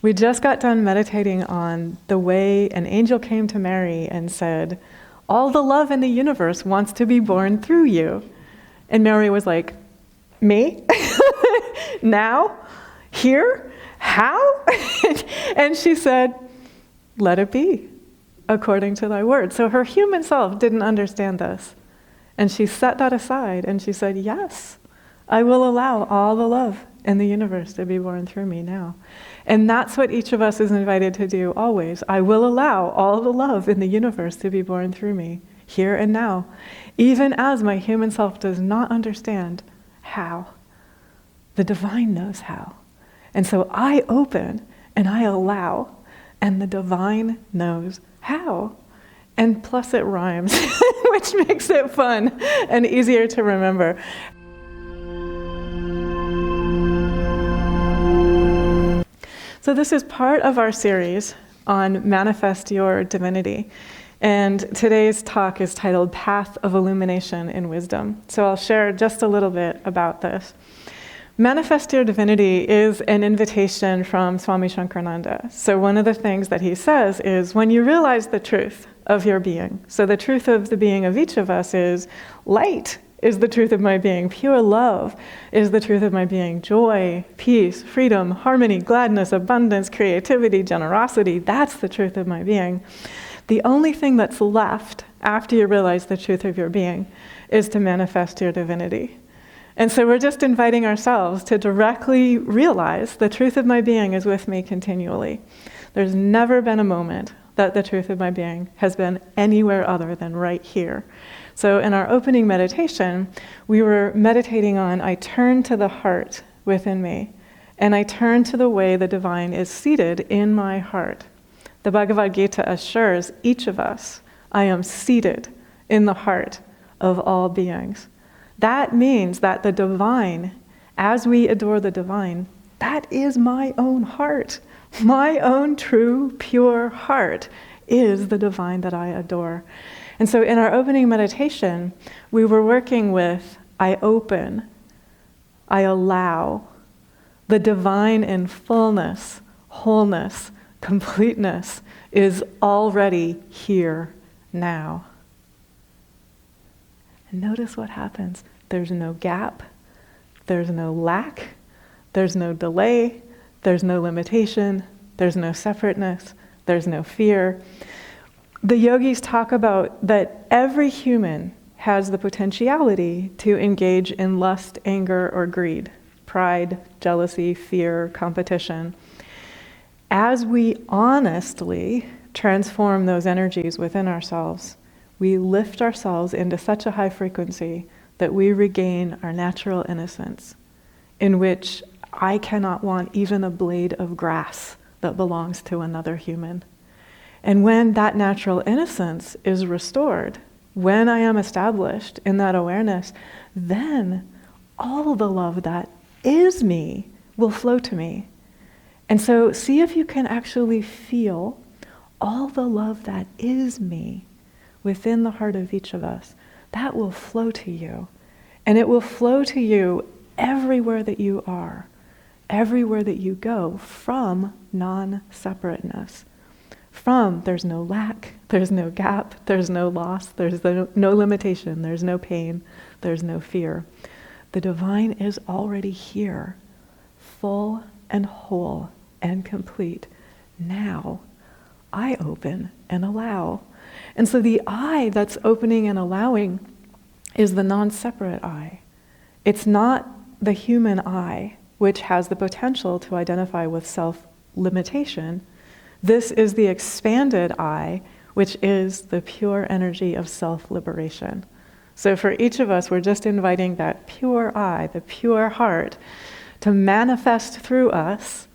We just got done meditating on the way an angel came to Mary and said, all the love in the universe wants to be born through you. And Mary was like, me? Now? Here? How? And she said, let it be, according to thy word. So her human self didn't understand this. And she set that aside and she said, yes, I will allow all the love in the universe to be born through me now. And that's what each of us is invited to do always. I will allow all the love in the universe to be born through me, here and now, even as my human self does not understand how. The divine knows how. And so I open and I allow, and the divine knows how. And plus it rhymes, which makes it fun and easier to remember. So this is part of our series on Manifest Your Divinity. And today's talk is titled Path of Illumination in Wisdom. So I'll share just a little bit about this. Manifest Your Divinity is an invitation from Swami Nityananda. So one of the things that he says is when you realize the truth of your being, so the truth of the being of each of us is light is the truth of my being. Pure love is the truth of my being. Joy, peace, freedom, harmony, gladness, abundance, creativity, generosity, that's the truth of my being. The only thing that's left after you realize the truth of your being is to manifest your divinity. And so we're just inviting ourselves to directly realize the truth of my being is with me continually. There's never been a moment that the truth of my being has been anywhere other than right here. So in our opening meditation, we were meditating on, I turn to the heart within me, and I turn to the way the divine is seated in my heart. The Bhagavad Gita assures each of us, I am seated in the heart of all beings. That means that the divine, as we adore the divine, that is my own heart. My own true, pure heart is the divine that I adore. And so in our opening meditation, we were working with, I open, I allow, the divine in fullness, wholeness, completeness is already here now. And notice what happens. There's no gap, there's no lack, there's no delay, there's no limitation, there's no separateness, there's no fear. The yogis talk about that every human has the potentiality to engage in lust, anger, or greed, pride, jealousy, fear, competition. As we honestly transform those energies within ourselves, we lift ourselves into such a high frequency that we regain our natural innocence, in which I cannot want even a blade of grass that belongs to another human. And when that natural innocence is restored, when I am established in that awareness, then all the love that is me will flow to me. And so see if you can actually feel all the love that is me within the heart of each of us. That will flow to you. And it will flow to you everywhere that you are, everywhere that you go, from non-separateness. From there's no lack, there's no gap, there's no loss, there's no limitation, there's no pain, there's no fear. The divine is already here, full and whole and complete. Now, I open and allow. And so the I that's opening and allowing is the non-separate I. It's not the human I, which has the potential to identify with self-limitation. This is the expanded I, which is the pure energy of self-liberation. So for each of us, we're just inviting that pure I, the pure heart, to manifest through us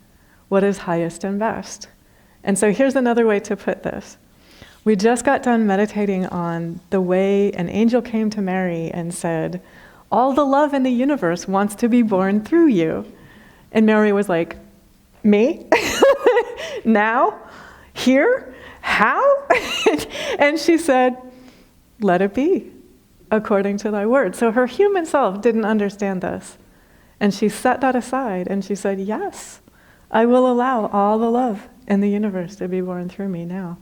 what is highest and best. And so here's another way to put this. We just got done meditating on the way an angel came to Mary and said, all the love in the universe wants to be born through you. And Mary was like, me? Now? Here? How? And she said, let it be, according to thy word. So her human self didn't understand this. And she set that aside and she said, yes, I will allow all the love in the universe to be born through me now.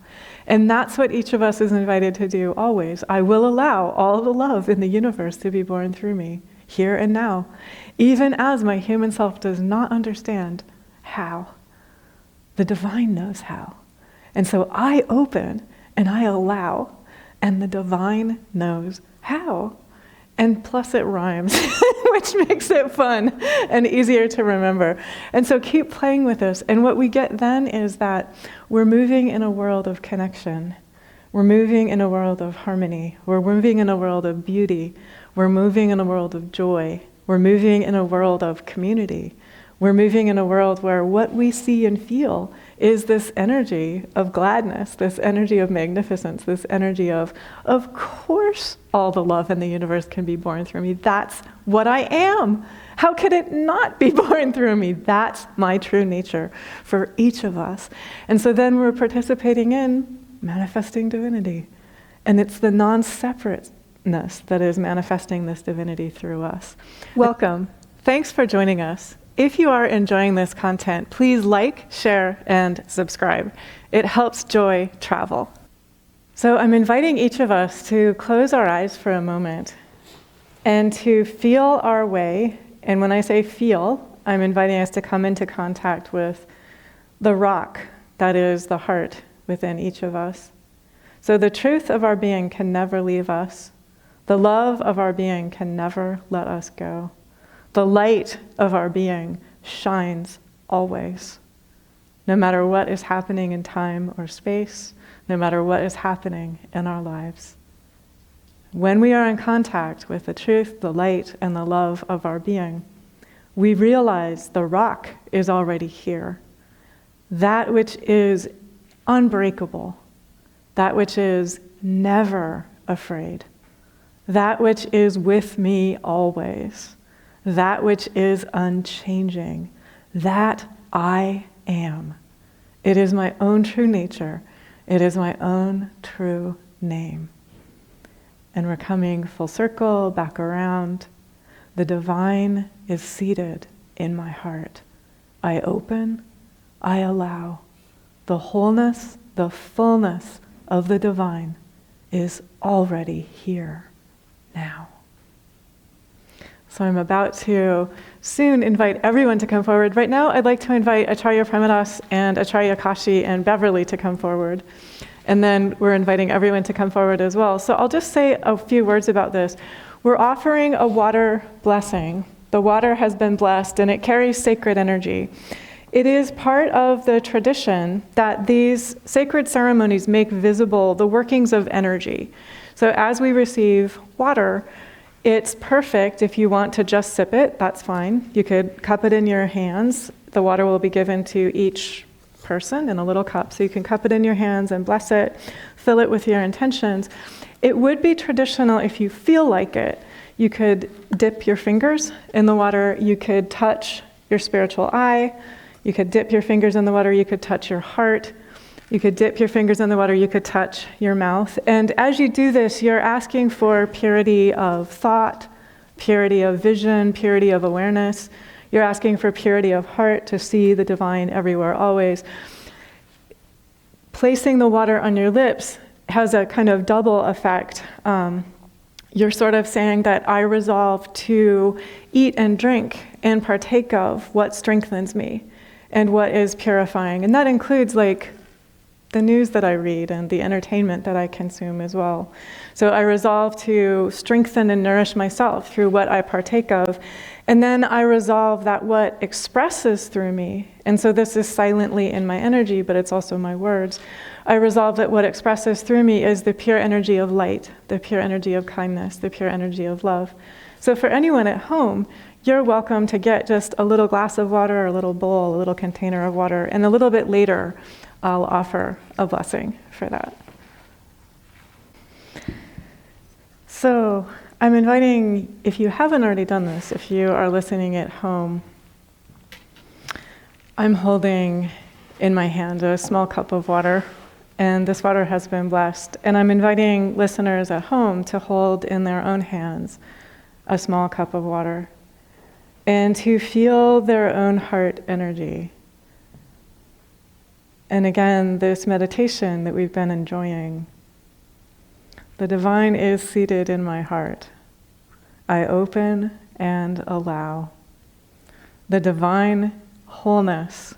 And that's what each of us is invited to do always. I will allow all the love in the universe to be born through me, here and now, even as my human self does not understand how. The divine knows how. And so I open and I allow, and the divine knows how. And plus it rhymes, which makes it fun and easier to remember. And so keep playing with this. And what we get then is that we're moving in a world of connection. We're moving in a world of harmony. We're moving in a world of beauty. We're moving in a world of joy. We're moving in a world of community. We're moving in a world where what we see and feel is this energy of gladness, this energy of magnificence, this energy of course, all the love in the universe can be born through me. That's what I am. How could it not be born through me? That's my true nature for each of us. And so then we're participating in manifesting divinity. And it's the non-separateness that is manifesting this divinity through us. Welcome. Thanks for joining us. If you are enjoying this content, please like, share, and subscribe. It helps joy travel. So I'm inviting each of us to close our eyes for a moment and to feel our way. And when I say feel, I'm inviting us to come into contact with the rock that is the heart within each of us. So the truth of our being can never leave us. The love of our being can never let us go. The light of our being shines always, no matter what is happening in time or space, no matter what is happening in our lives. When we are in contact with the truth, the light, and the love of our being, we realize the rock is already here. That which is unbreakable, that which is never afraid, that which is with me always, that which is unchanging, that I am. It is my own true nature. It is my own true name. And we're coming full circle, back around. The divine is seated in my heart. I open, I allow. The wholeness, the fullness of the divine is already here now. So I'm about to soon invite everyone to come forward. Right now, I'd like to invite Acharya Premadas and Acharya Kashi and Beverly to come forward. And then we're inviting everyone to come forward as well. So I'll just say a few words about this. We're offering a water blessing. The water has been blessed and it carries sacred energy. It is part of the tradition that these sacred ceremonies make visible the workings of energy. So as we receive water, it's perfect if you want to just sip it, that's fine. You could cup it in your hands. The water will be given to each person in a little cup, so you can cup it in your hands and bless it, fill it with your intentions. It would be traditional if you feel like it. You could dip your fingers in the water, you could touch your spiritual eye, you could dip your fingers in the water, you could touch your heart, you could dip your fingers in the water, you could touch your mouth. And as you do this, you're asking for purity of thought, purity of vision, purity of awareness. You're asking for purity of heart to see the divine everywhere, always. Placing the water on your lips has a kind of double effect. You're sort of saying that I resolve to eat and drink and partake of what strengthens me and what is purifying. And that includes like the news that I read and the entertainment that I consume as well. So I resolve to strengthen and nourish myself through what I partake of. And then I resolve that what expresses through me, and so this is silently in my energy, but it's also my words. I resolve that what expresses through me is the pure energy of light, the pure energy of kindness, the pure energy of love. So for anyone at home, you're welcome to get just a little glass of water, a little bowl, a little container of water, and a little bit later, I'll offer a blessing for that. So I'm inviting, if you haven't already done this, if you are listening at home, I'm holding in my hand a small cup of water, and this water has been blessed. And I'm inviting listeners at home to hold in their own hands a small cup of water and to feel their own heart energy And again, this meditation that we've been enjoying, the divine is seated in my heart. I open and allow. The divine wholeness,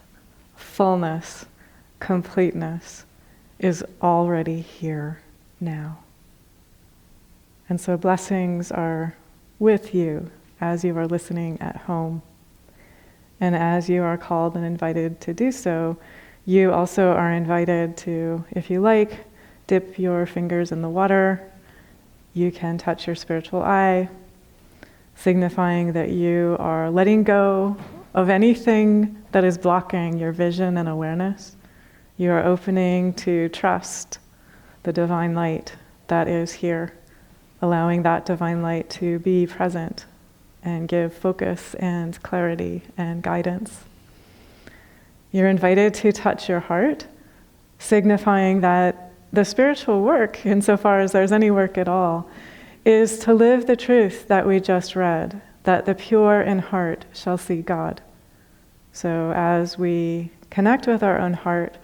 fullness, completeness is already here now. And so blessings are with you as you are listening at home. And as you are called and invited to do so, you also are invited to, if you like, dip your fingers in the water. You can touch your spiritual eye, signifying that you are letting go of anything that is blocking your vision and awareness. You are opening to trust the divine light that is here, allowing that divine light to be present and give focus and clarity and guidance. You're invited to touch your heart, signifying that the spiritual work, insofar as there's any work at all, is to live the truth that we just read, that the pure in heart shall see God. So as we connect with our own heart,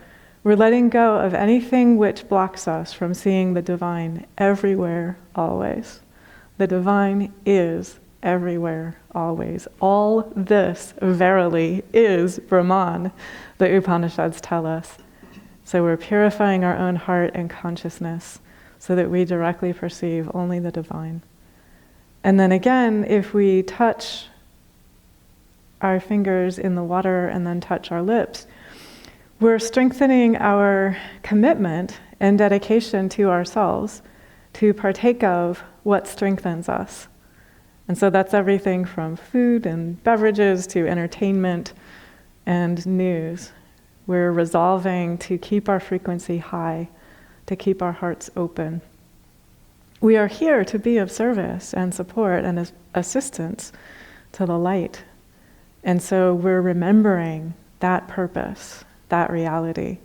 we're letting go of anything which blocks us from seeing the divine everywhere, always. The divine is everywhere, always. All this, verily, is Brahman, the Upanishads tell us. So we're purifying our own heart and consciousness so that we directly perceive only the divine. And then again, if we touch our fingers in the water and then touch our lips, we're strengthening our commitment and dedication to ourselves to partake of what strengthens us. And so that's everything from food and beverages to entertainment and news. We're resolving to keep our frequency high, to keep our hearts open. We are here to be of service and support and assistance to the light. And so we're remembering that purpose, that reality,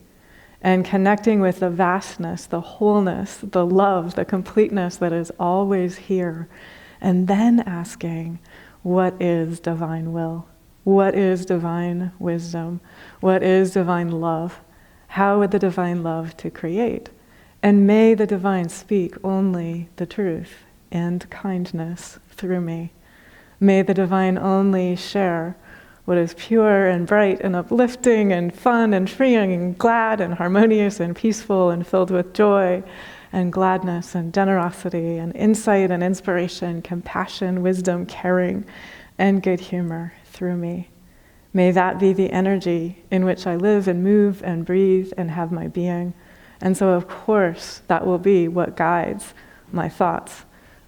and connecting with the vastness, the wholeness, the love, the completeness that is always here. And then asking, what is divine will? What is divine wisdom? What is divine love? How would the divine love to create? And may the divine speak only the truth and kindness through me. May the divine only share what is pure and bright and uplifting and fun and freeing and glad and harmonious and peaceful and filled with joy and gladness and generosity and insight and inspiration, compassion, wisdom, caring, and good humor through me. May that be the energy in which I live and move and breathe and have my being. And so, of course, that will be what guides my thoughts,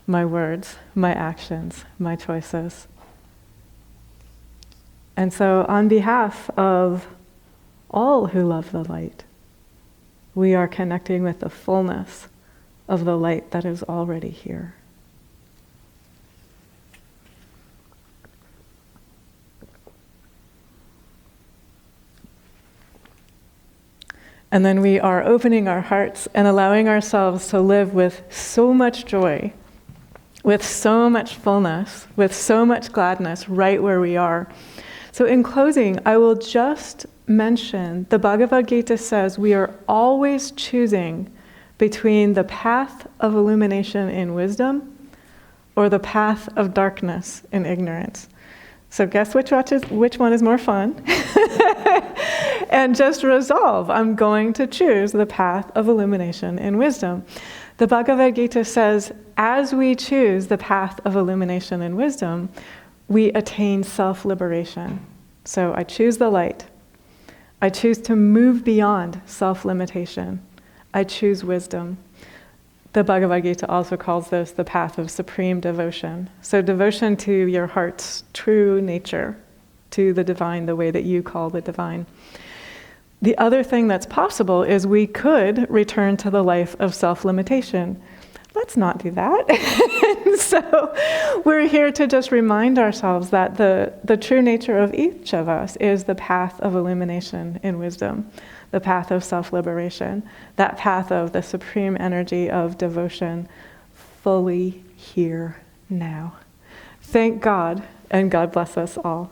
my words, my actions, my choices. And so, on behalf of all who love the light, we are connecting with the fullness of the light that is already here. And then we are opening our hearts and allowing ourselves to live with so much joy, with so much fullness, with so much gladness right where we are. So in closing, I will just mention the Bhagavad Gita says we are always choosing between the path of illumination in wisdom or the path of darkness in ignorance. So guess which one is more fun? And just resolve, I'm going to choose the path of illumination in wisdom. The Bhagavad Gita says, as we choose the path of illumination in wisdom, we attain self-liberation. So I choose the light. I choose to move beyond self-limitation. I choose wisdom. The Bhagavad Gita also calls this the path of supreme devotion. So devotion to your heart's true nature, to the divine, the way that you call the divine. The other thing that's possible is we could return to the life of self-limitation. Let's not do that. So we're here to just remind ourselves that the true nature of each of us is the path of illumination in wisdom, the path of self-liberation, that path of the supreme energy of devotion, fully here now. Thank God, and God bless us all.